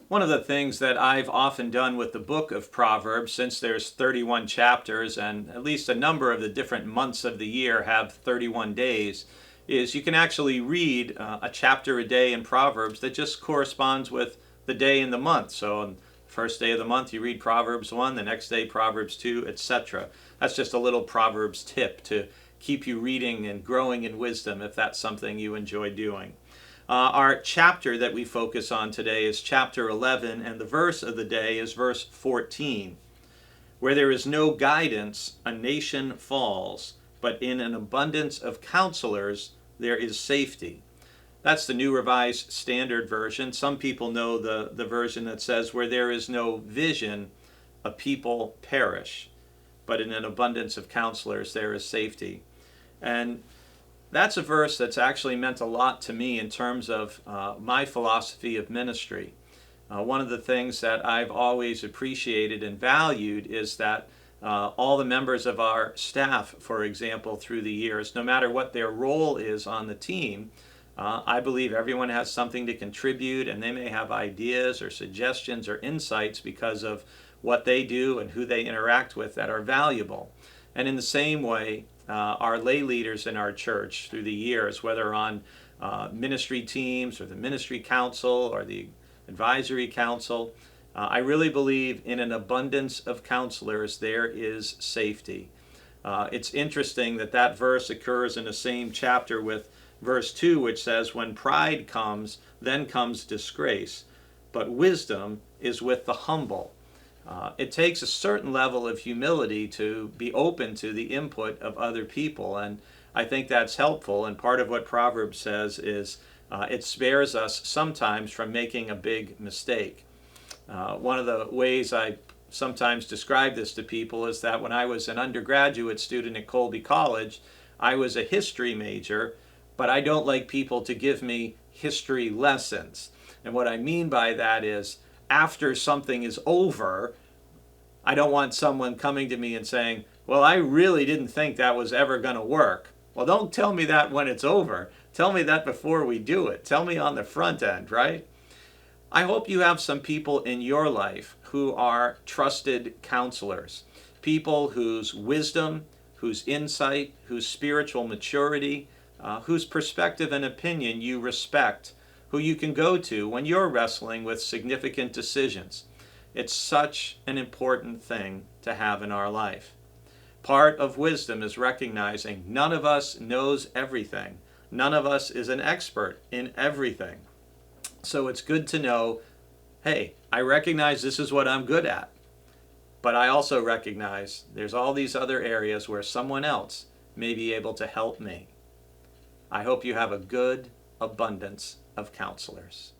One of the things that I've often done with the book of Proverbs, since there's 31 chapters and at least a number of the different months of the year have 31 days, is you can actually read a chapter a day in Proverbs that just corresponds with the day in the month. So on the first day of the month you read Proverbs 1, the next day Proverbs 2, etc. That's just a little Proverbs tip to keep you reading and growing in wisdom if that's something you enjoy doing. Our chapter that we focus on today is chapter 11, and the verse of the day is verse 14. Where there is no guidance, a nation falls, but in an abundance of counselors there is safety. That's the New Revised Standard Version. Some people know the version that says, where there is no vision, a people perish, but in an abundance of counselors there is safety. And that's a verse that's actually meant a lot to me in terms of my philosophy of ministry. One of the things that I've always appreciated and valued is that all the members of our staff, for example, through the years, no matter what their role is on the team, I believe everyone has something to contribute, and they may have ideas or suggestions or insights because of what they do and who they interact with that are valuable. And in the same way, our lay leaders in our church through the years, whether on ministry teams or the ministry council or the advisory council, I really believe in an abundance of counselors there is safety. It's interesting that that verse occurs in the same chapter with verse 2, which says, when pride comes, then comes disgrace, but wisdom is with the humble. It takes a certain level of humility to be open to the input of other people, and I think that's helpful. And part of what Proverbs says is it spares us sometimes from making a big mistake. One of the ways I sometimes describe this to people is that when I was an undergraduate student at Colby College, I was a history major, but I don't like people to give me history lessons. And what I mean by that is, after something is over, I don't want someone coming to me and saying, well, I really didn't think that was ever going to work. Well, don't tell me that when it's over. Tell me that before we do it. Tell me on the front end, right? I hope you have some people in your life who are trusted counselors, people whose wisdom, whose insight, whose spiritual maturity, whose perspective and opinion you respect, who you can go to when you're wrestling with significant decisions. It's such an important thing to have in our life. Part of wisdom is recognizing none of us knows everything. None of us is an expert in everything. So it's good to know, hey, I recognize this is what I'm good at, but I also recognize there's all these other areas where someone else may be able to help me. I hope you have a good abundance of counselors.